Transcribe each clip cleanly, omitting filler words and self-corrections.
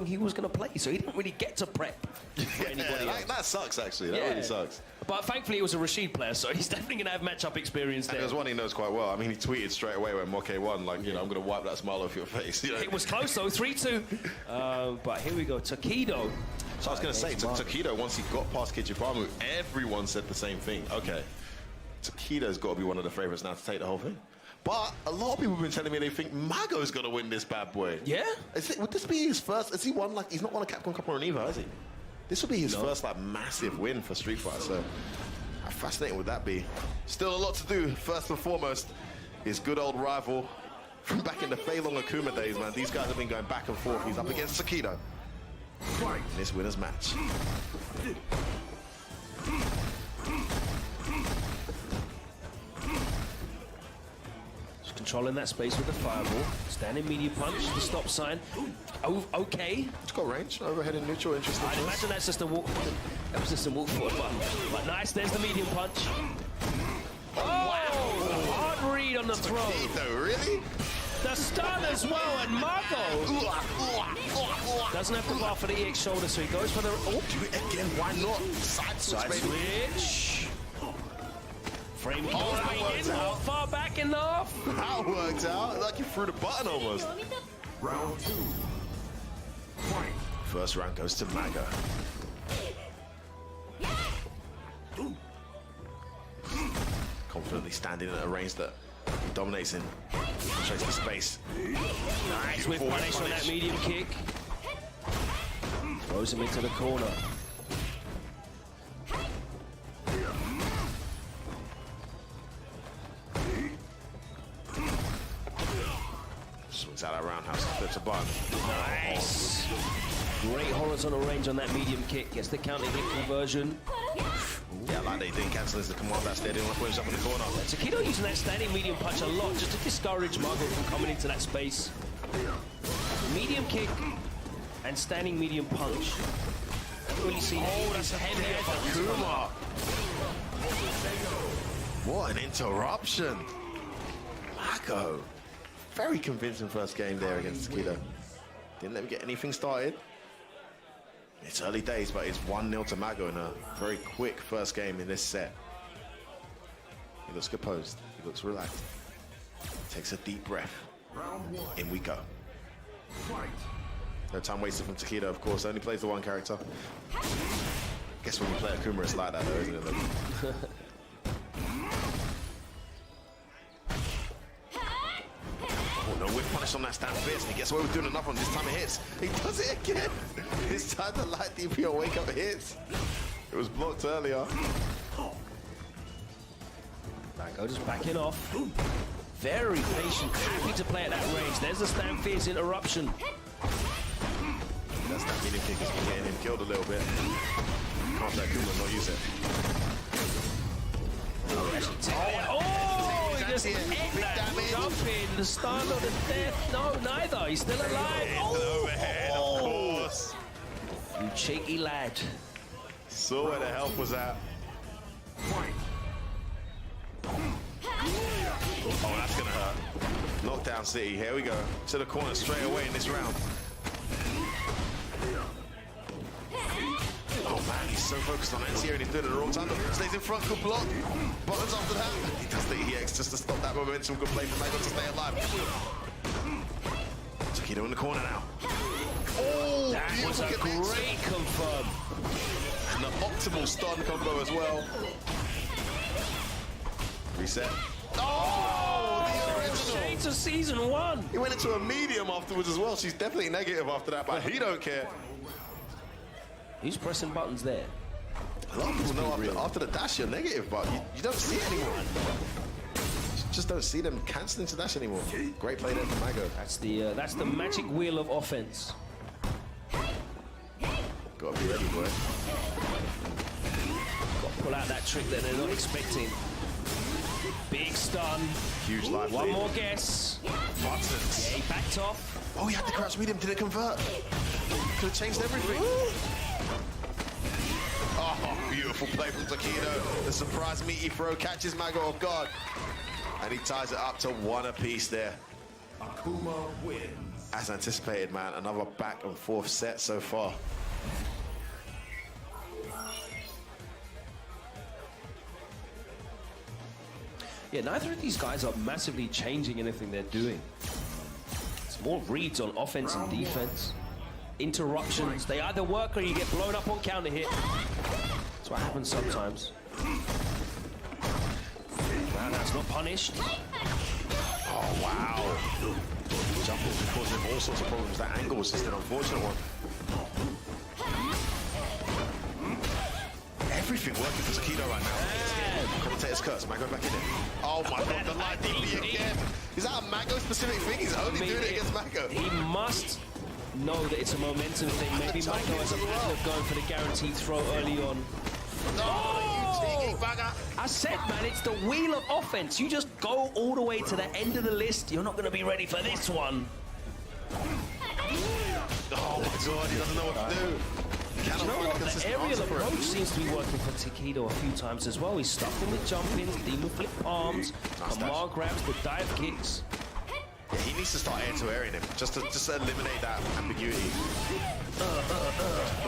he was going to play, so he didn't really get to prep for anybody else. That sucks, actually. That really sucks. But thankfully, it was a Rashid player, so he's definitely going to have matchup experience there. And there's one he knows quite well. I mean, he tweeted straight away when Moke won, like, you know, I'm going to wipe that smile off your face. You know? It was close, though, 3-2. But here we go, Tokido. So I was going to say, Tokido, once he got past Kichifamu, everyone said the same thing. Okay, Tokido's got to be one of the favourites now to take the whole thing. But a lot of people have been telling me they think Mago's going to win this bad boy. Yeah? Would this be his first? Has he won, like, he's not won a Capcom Cup or an EVO, has he? This will be his first, like, massive win for Street Fighter, so how fascinating would that be? Still a lot to do. First and foremost, his good old rival from back in the Fei Long Akuma days, man. These guys have been going back and forth. He's up against Tokido in this winner's match. Controlling that space with the fireball. Standing medium punch, the stop sign. Oh, okay. It's got range, overhead and neutral, interesting. I'd imagine that's just a walk. That was just a walk forward button. But nice, there's the medium punch. Oh, wow. Hard read on the throw. Tokido, really? The stun as well, and Mago doesn't have the bar for the EX shoulder, so he goes for the... Oh, do it again, why not? Side switch. Frame in, how far back enough? That worked out, like you threw the button almost. Round 2. Fight. First round goes to Mago. Confidently standing at a range that he dominates in. Straight to space. Nice with punish on that medium kick. Throws him into the corner. Swings out that roundhouse, flips a button. Nice. Great horizontal range on that medium kick. Gets the counter hit conversion. Yeah, like they didn't cancel as the command that stayed in one point up in the corner. Tokido using that standing medium punch a lot just to discourage Mago from coming into that space. Medium kick and standing medium punch. Don't really see that's a heavy Kuma. What an interruption. Mago. Very convincing first game there against Tokido. Didn't let me get anything started. It's early days, but it's 1-0 to Mago in a very quick first game in this set. He looks composed. He looks relaxed. Takes a deep breath. In we go. No time wasted from Tokido, of course. Only plays the one character. Guess when you play Akuma, it's like that, though, isn't it? No whip punish on that stand fierce, and he gets away with doing another one. This time it hits. He does it again. This time the light DPO wake up hits. It was blocked earlier. Mago just backing off. Very patient, happy to play at that range. There's the stand fierce interruption. That's that medium kick has been getting him killed a little bit. Can't let Kuma not use it. Oh, he just ate that jump in. The stun or the death. No, neither. He's still alive. Overhead, of course. You cheeky lad. Saw where the health was at. Oh, that's gonna hurt. Knockdown City. Here we go. To the corner straight away in this round. Oh man, he's so focused on NCR and he's doing it the wrong time. Stays in front, good block. Buttons after that. He does the EX just to stop that momentum. Good play from Mago to stay alive. Tokido in the corner now. Oh, that was a great confirm. And the optimal stun combo as well. Reset. Oh, the original. Shades of season 1. He went into a medium afterwards as well. She's definitely negative after that, but he don't care. He's pressing buttons there. A lot of people know after the dash you're negative, but you don't see it anymore. You just don't see them cancelling to dash anymore. Great play there from Mago. That's the magic wheel of offense. Gotta be ready, boy. Got to pull out that trick that they're not expecting. Big stun. Huge life. One more guess. Buttons. Yeah, he backed off. Oh, he had the crouch medium. Did it convert? Could have changed everything. Oh, beautiful play from Tokido. The surprise meaty throw catches Mago off guard. And he ties it up to 1 apiece there. Akuma wins. As anticipated, man, another back and forth set so far. Yeah, neither of these guys are massively changing anything they're doing. It's more reads on offense and defense. Interruptions, they either work or you get blown up on counter hit. That's what happens sometimes. Wow, that's not punished. Oh, wow. Jumping causing him all sorts of problems. That angle was just an unfortunate one. Everything working for Tokido right now. Commentator's curse. Mago back in it. Oh my god, the light DP again. Is that a Mago specific thing? He's only doing it against Mago. He must know that it's a momentum thing. Maybe Mago has a pattern of going for the guaranteed throw early on. Oh, you cheeky bugger. I said, man, it's the wheel of offense. You just go all the way to the end of the list. You're not going to be ready for this one. Oh my god, he doesn't know what to do. You know what? The aerial approach seems to be working for Tokido a few times as well. He's stuffed him with jump-ins, demon flip palms, command grabs, the dive kicks. Yeah, he needs to start air-to-airing him, just to eliminate that ambiguity.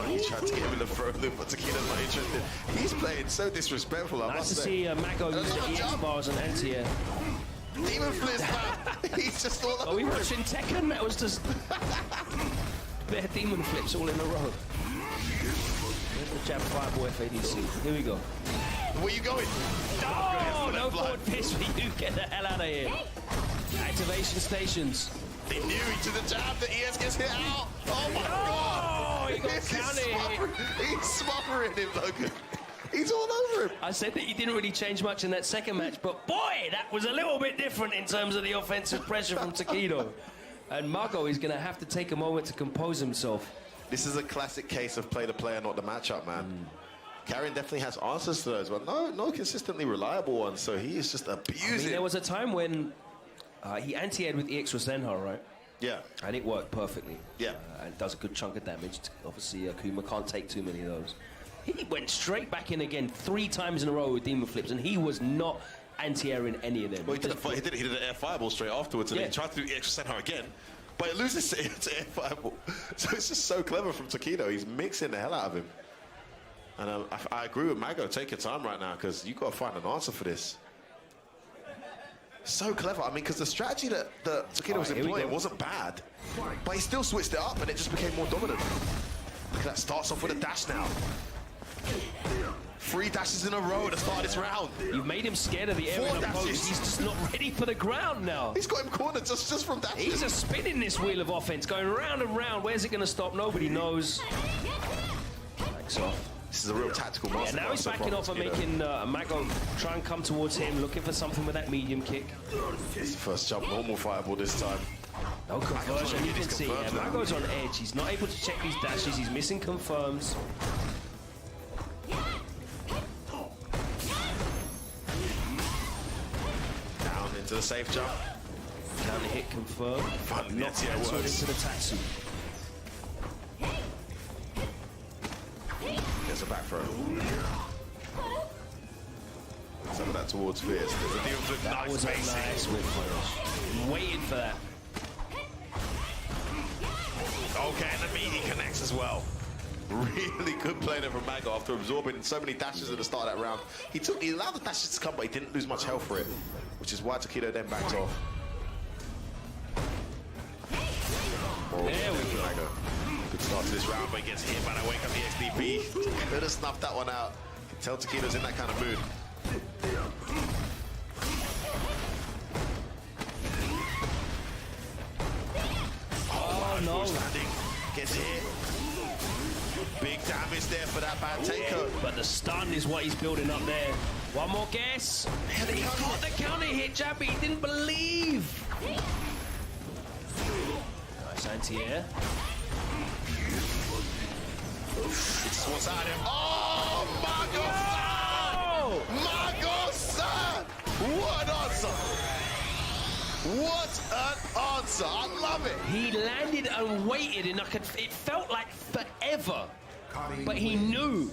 He tried to get him in the throw loop, but Tokido's not interested. He's playing so disrespectful, I must say. Nice to see Mago use the EX bar as an anti-air. Demon flips, man. He's just all over. Are we watching Tekken? That was just bare demon flips all in a row. There's the jab fireball FADC. Here we go. Where you going? Oh, no forward piss for you. Get the hell out of here. Activation stations. They knew he to the jab, the ES gets hit out. Oh my god! Oh, he got counted. He's smothering him, Logan. He's all over him. I said that he didn't really change much in that second match, but boy, that was a little bit different in terms of the offensive pressure from Tokido. And Mago is going to have to take a moment to compose himself. This is a classic case of play the player, not the matchup, man. Karen definitely has answers to those, but no consistently reliable ones, so he is just abusing. I mean, there was a time when he anti-aired with EX Rosenha, right? Yeah. And it worked perfectly. Yeah. And does a good chunk of damage. Obviously, Kuma can't take too many of those. He went straight back in again 3 times in a row with demon flips, and he was not anti-airing any of them. Well, he did an air fireball straight afterwards, and Yeah. he tried to do EX Rosenha again, but it loses to air fireball. So it's just so clever from Tokido. He's mixing the hell out of him. And I agree with Mago. Take your time right now, because you've got to find an answer for this. So clever. I mean, because the strategy that Tokido was employing wasn't bad, but he still switched it up, and it just became more dominant. Look at that. Starts off with a dash now. 3 dashes in a row at the start of this round. You've made him scared of the aerial approach. He's just not ready for the ground now. He's got him cornered just from dashes. He's just spinning this wheel of offense, going round and round. Where's it going to stop? Nobody knows. Backs off. This is a real tactical master. Yeah, now he's backing off and making Mago try and come towards him, looking for something with that medium kick. It's the first jump, normal fireball this time. No conversion, you can see. Yeah, Mago's on edge. He's not able to check these dashes. He's missing confirms. Down into the safe jump. Counter hit confirmed. Fun, Not yeah, cancelled works. into the Tatsu. Gets a back throw. Some of that towards Fierce. There's a demon flip. That was a nice whip punish. Waiting for that. Okay, and the meat he connects as well. Really good play there from Mago after absorbing so many dashes at the start of that round. He allowed the dashes to come, but he didn't lose much health for it, which is why Tokido then backed off. There we go. Mago. Good start to this round, but he gets hit by that wake up the XDP. Could have snuffed that one out. You can tell Tokido's in that kind of mood. Oh, no. Standing. Gets hit. Big damage there for that bad takeover. But the stun is what he's building up there. One more guess. He got the counter hit, jab, but he didn't believe. Nice anti-air. It's what's out here. Oh, Mago-san! Mago-san! What an answer! What an answer! I love it! He landed and waited, and it felt like forever. But he knew.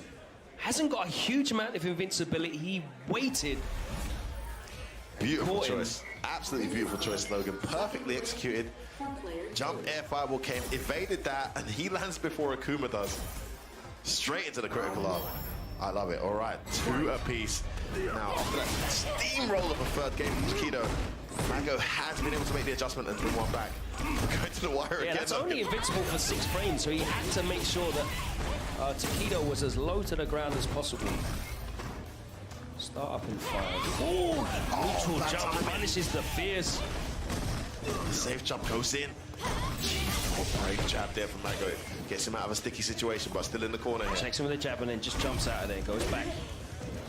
Hasn't got a huge amount of invincibility. He waited. Beautiful Caught him. choice. Absolutely beautiful choice, Logan. Perfectly executed. Jump air fireball came, evaded that, and he lands before Akuma does. Straight into the critical arm. I love it. All right, 2 apiece. Now, after that steamroll of a third game from Tokido, Mago has been able to make the adjustment and bring one back. Going to the wire again. That's only invincible for 6 frames, so he had to make sure that Tokido was as low to the ground as possible. Start up in 5. Neutral jump banishes the fears. The safe jump goes in. Great jab there from Mago. Gets him out of a sticky situation, but still in the corner here. Checks him with a jab and then just jumps out of there, goes back.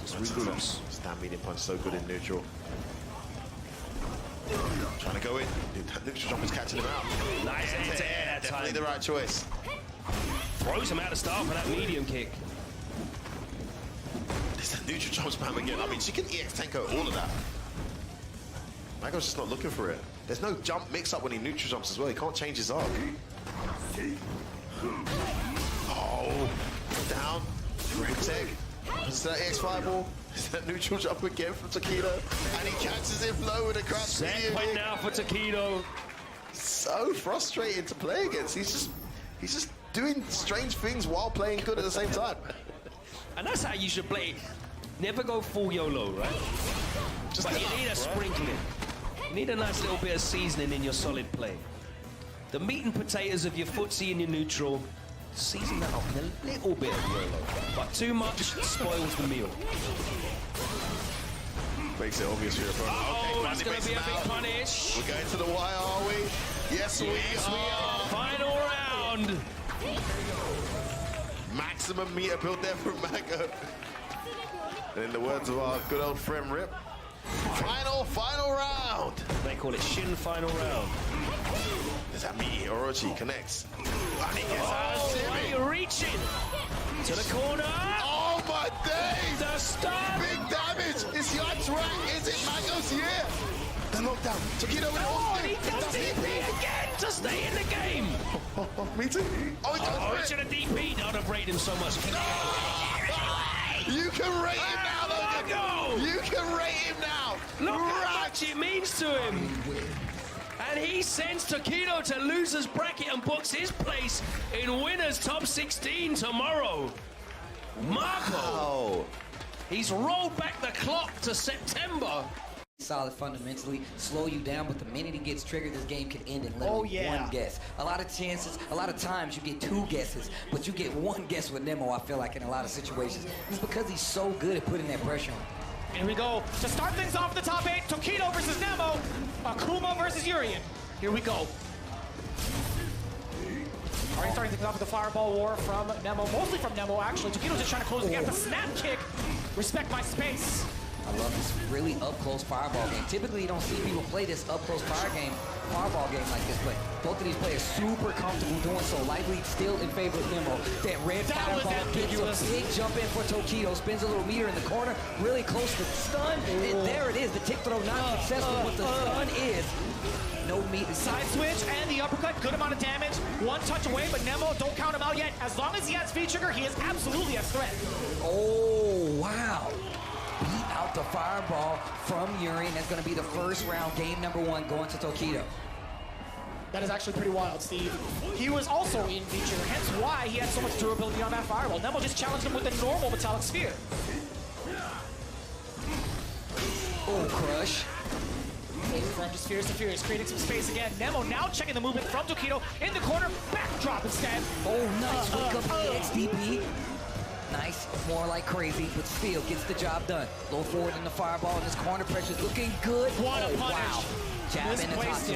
Just regroups. Stand medium punch, so good in neutral. Trying to go in. That neutral jump is catching him out. Nice air that time. Definitely the right choice. Throws him out of start for that medium kick. There's that neutral jump spam again. I mean, she can EX Tenko all of that. Mago's just not looking for it. There's no jump mix-up when he neutral jumps as well. He can't change his arc. Oh, down. Great tech. Is that EX fireball? Is that neutral jump again from Tokido? And he catches him low with a crash. Set point now for Tokido. So frustrating to play against. He's just doing strange things while playing good at the same time. And that's how you should play. Never go full YOLO, right? But you need a sprinkling. You need a nice little bit of seasoning in your solid play. The meat and potatoes of your footsie and your neutral, season that up with a little bit of YOLO. But too much spoils the meal. Makes it obvious for your opponent. Oh, that's going to be a big punish. We're going to the wire, are we? Yes, we are. Final round. Maximum meter build there from Mago. And in the words of our good old friend Rip, final round. They call it Shin final round. There's that meaty Orochi connects. And he gets out of Simi. Reaching to the corner. Oh my days! The stun. Big damage. Is Yard's right? Is it Mago's year? The knockdown. Tokido with He does DP again to stay in the game. Me too. Oh, he He should have DP'd. I'd have rated him so much. You can rate him now, Logan. Mago. You can rate him now. Look how much it means to him. And he sends Tokido to losers bracket and books his place in winners top 16 tomorrow. Mago. Oh. He's rolled back the clock to September. Solid fundamentally, slow you down, but the minute he gets triggered, this game could end in literally one guess. A lot of chances, a lot of times you get 2 guesses, but you get 1 guess with Nemo, I feel like, in a lot of situations. It's because he's so good at putting that pressure on. Here we go. To start things off in the top 8, Tokido versus Nemo. Akuma versus Urien. Here we go. Already starting things off with the fireball war from Nemo, mostly from Nemo, actually. Tokido's just trying to close the gap. The snap kick. Respect my space. I love this really up-close fireball game. Typically, you don't see people play this up-close fireball game like this, but both of these players super comfortable doing so. Lively still in favor of Nemo. That red fireball gives you a big jump in for Tokido. Spins a little meter in the corner, really close to the stun. And there it is. The tick throw not successful, but the stun is. No meat. Side switch and the uppercut, good amount of damage. 1 touch away, but Nemo, don't count him out yet. As long as he has V-Trigger, he is absolutely a threat. Oh, wow. Beat out the fireball from Urien. That's going to be the first round, game number 1, going to Tokido. That is actually pretty wild, Steve. He was also in V-Trigger, hence why he had so much durability on that fireball. Nemo just challenged him with a normal metallic sphere. Oh, crush. From just fierce to furious, creating some space again. Nemo now checking the movement from Tokido in the corner, backdrop instead. Oh, nice. Wake up the XDP. Nice, more like crazy, but still gets the job done. Low forward in the fireball, and this corner pressure's looking good. What a punish. Wow. Jab in the top 2.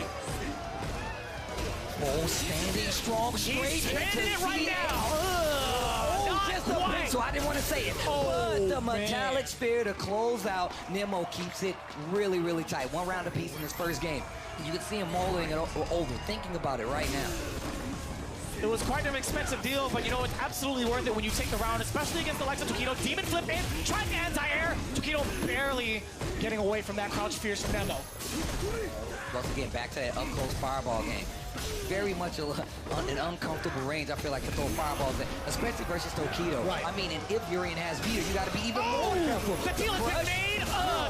Oh, standing strong, straight. He's standing it right now. Just a bit, so I didn't want to say it. But the metallic spear to close out. Nemo keeps it really, really tight. 1 round apiece in this first game. You can see him mulling it over, thinking about it right now. It was quite an expensive deal, but you know, it's absolutely worth it when you take the round, especially against the likes of Tokido. Demon flip in, trying to anti-air. Tokido barely getting away from that crouch fierce from Nemo. Once again, back to that up-close fireball game. Very much an uncomfortable range, I feel like, to throw fireballs in, especially versus Tokido. Right. I mean, and if Urien has meter, you got to be even more careful. The deal has been made.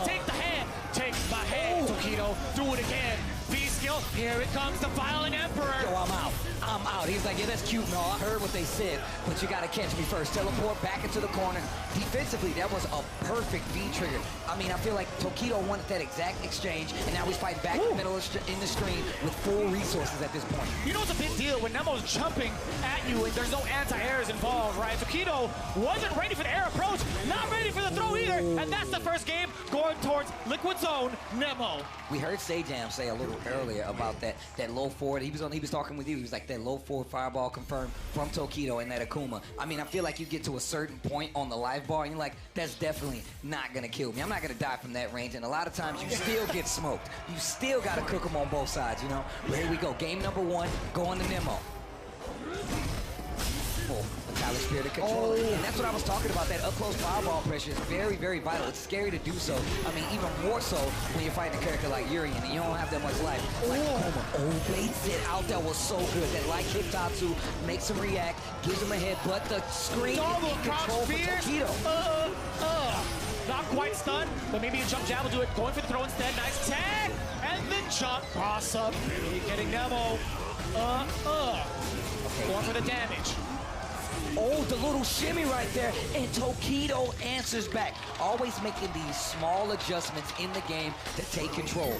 Take the hand. Take my hand. Tokido, do it again. V-skill, here it comes, the Violent Emperor. Yo, I'm out. I'm out. He's like, yeah, that's cute and all. I heard what they said, but you got to catch me first. Teleport back into the corner. Defensively, that was a perfect V-trigger. I mean, I feel like Tokido wanted that exact exchange, and now he's fighting back in the middle in the screen with full resources at this point. You know it's a big deal when Nemo's jumping at you and there's no anti-airs involved, right? Tokido wasn't ready for the air approach, not ready for the throw either, and that's the first game going towards Liquid Zone, Nemo. We heard Sajam say a little earlier about that low forward. He was talking with you. He was like that low forward fireball confirmed from Tokido and that Akuma. I mean, I feel like you get to a certain point on the live bar and you're like, that's definitely not gonna kill me. I'm not gonna die from that range. And a lot of times you still get smoked. You still gotta cook them on both sides, you know? But here we go. Game number 1, going to Nemo. Metallic Spirit of Control. And that's what I was talking about. That up-close fireball pressure is very, very vital. It's scary to do so. I mean, even more so when you're fighting a character like Yuri and you don't have that much life. Like Akuma. Oh, baits it out. That was so good. That light kick Tatsu makes him react, gives him a hit, but the screen in control for Tokido. Not quite stunned, but maybe a jump jab will do it. Going for the throw instead. Nice tag! And then jump cross up. Really getting Nemo. Going for the damage. Oh, the little shimmy right there, and Tokido answers back. Always making these small adjustments in the game to take control.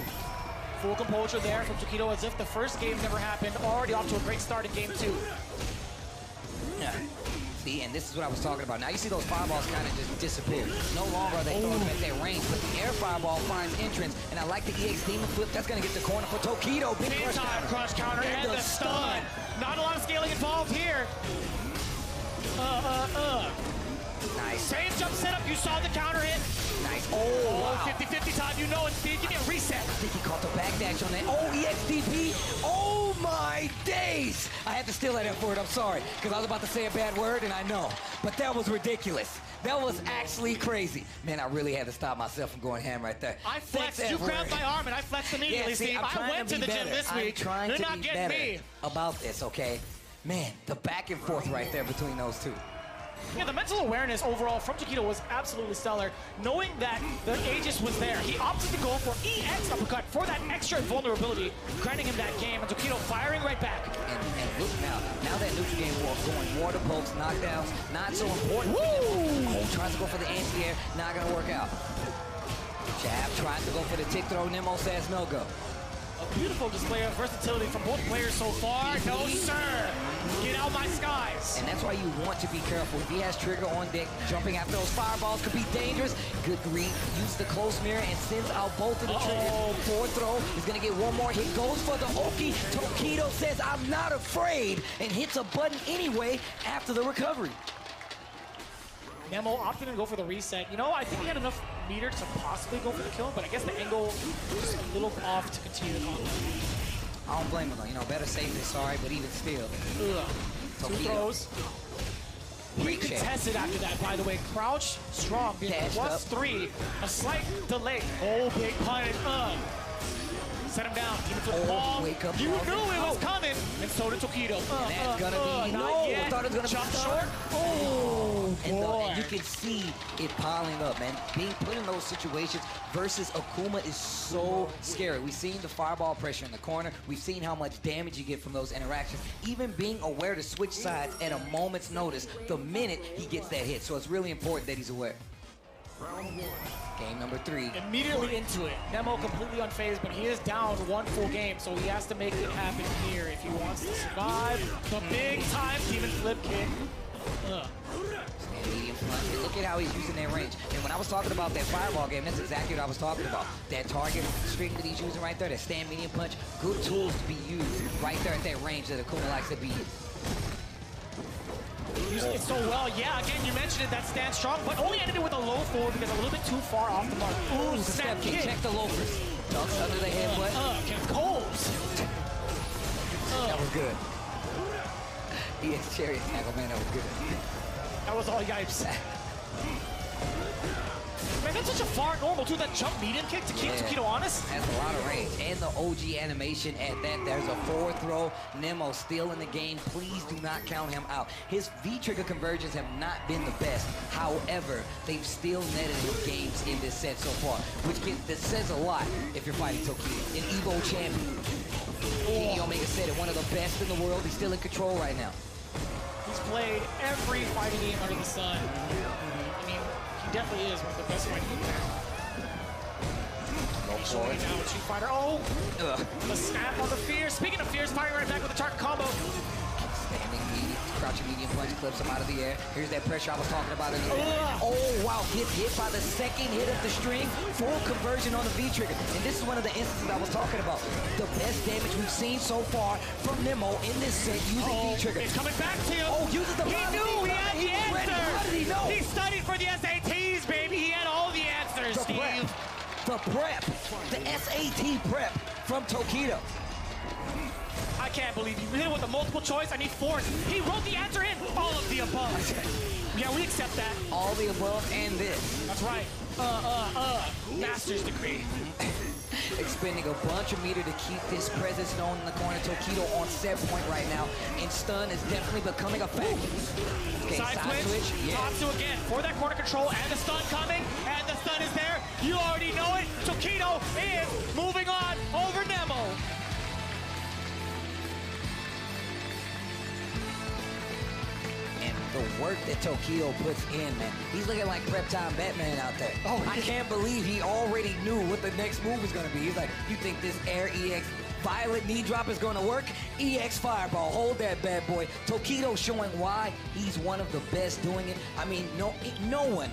Full composure there from Tokido as if the first game never happened. Already off to a great start in game 2. Yeah. See, and this is what I was talking about. Now you see those fireballs kind of just disappear. No longer are they throwing them at their range, but the air fireball finds entrance, and I like the EX Demon Flip. That's going to get the corner for Tokido. Big crush counter and the stun. Not a lot of scaling involved here. Nice. Same jump setup, you saw the counter hit. Nice. Oh, wow. 50-50 time, you know it, Speed. Give me a reset. I think he caught the backdash on that. Oh, EXDP. Oh, my days. I had to steal that F word, I'm sorry, because I was about to say a bad word, and I know. But that was ridiculous. That was actually crazy. Man, I really had to stop myself from going ham right there. I flexed. You grabbed my arm, and I flexed immediately, yeah, see, Steve. I went to the gym this week. I'm trying They're to not be getting better me about this, okay? Man, the back and forth right there between those two. Yeah, the mental awareness overall from Tokido was absolutely stellar. Knowing that the Aegis was there, he opted to go for EX uppercut for that extra vulnerability, granting him that game, and Tokido firing right back. And look now that neutral game war going more to pokes, knockdowns, not so important. Woo! Tries to go for the anti-air, not gonna work out. Jab tries to go for the tick throw, Nemo says no go. A beautiful display of versatility from both players so far. No, sir. Get out my skies. And that's why you want to be careful. If he has trigger on deck, jumping after those fireballs could be dangerous. Good read. Use the close mirror and sends out both of the triggers. Forward throw. He's going to get one more hit. Goes for the Oki. Tokido says, I'm not afraid, and hits a button anyway after the recovery. Nemo opted to go for the reset. You know, I think he had enough meter to possibly go for the kill, but I guess the angle was just a little off to continue the combo. I don't blame him though. You know, better safe than sorry, but even still. Two throws. He contested after that, by the way. Crouch strong, being +3. A slight delay. Oh, big punish. Set him down. Demon Flip long. You knew it was coming, and so did Tokido. And that's gonna be no. I thought it was gonna jump be short. Oh, and you can see it piling up, man. Being put in those situations versus Akuma is so scary. We've seen the fireball pressure in the corner. We've seen how much damage you get from those interactions. Even being aware to switch sides at a moment's notice the minute he gets that hit. So it's really important that he's aware. Game number 3. Immediately into it. Nemo completely unfazed, but he is down 1 full game, so he has to make it happen here if he wants to survive. The big time Demon Flip kick. Medium punch. Look at how he's using that range. And when I was talking about that fireball game, that's exactly what I was talking about. That target string that he's using right there, that stand medium punch, good tools to be used right there at that range that Akuma likes to be in. Using it so well. Yeah, again, you mentioned it, that stand strong, but only ended it with a low forward because a little bit too far off the mark. Ooh, snap kick. Check the loafers. Ducks under the headbutt. Can Coles. That was good. EX Chariot tackle, man, that was good. That was all yipes. Man, that's such a far normal, too. That jump medium kick to keep Tokido honest. Has a lot of range. And the OG animation at that. There's a forward throw. Nemo still in the game. Please do not count him out. His V-trigger conversions have not been the best. However, they've still netted him games in this set so far, that says a lot if you're fighting Tokido, an Evo champion. Kenny Omega said it, one of the best in the world. He's still in control right now. He's played every fighting game under the sun. I mean, he definitely is one of the best fighting game players. He's showing now a Street Fighter. Oh! The snap on the Fierce. Speaking of Fierce, firing right back with a target combo. Standing medium, crouching medium punch, clips him out of the air. Here's that pressure I was talking about in the Oh, wow, hit by the second hit of the string. Full conversion on the V-trigger. And this is one of the instances I was talking about. The best damage we've seen so far from Nemo in this set using V-trigger. It's coming back to you. Oh, uses the He knew he had the answer. How did he know? He studied for the SATs, baby. He had all the answers, The Steve. prep, the SAT prep from Tokido. I can't believe you hit it with a multiple choice. I need force. He wrote the answer in. All of the above. Yeah, we accept that. All the above and this. That's right. Master's degree. Expending a bunch of meter to keep this presence known in the corner. Tokido on set point right now. And stun is definitely becoming a fact. Okay, Side switch. Yeah. Tatsu again for that corner control and the stun coming. And the stun is there. You already know it. Tokido is moving on over Nemo. The work that Tokido puts in, man. He's looking like prep time Batman out there. Oh, I can't believe he already knew what the next move was going to be. He's like, you think this Air EX Violet knee drop is going to work? EX Fireball, hold that bad boy. Tokido showing why he's one of the best doing it. I mean, no one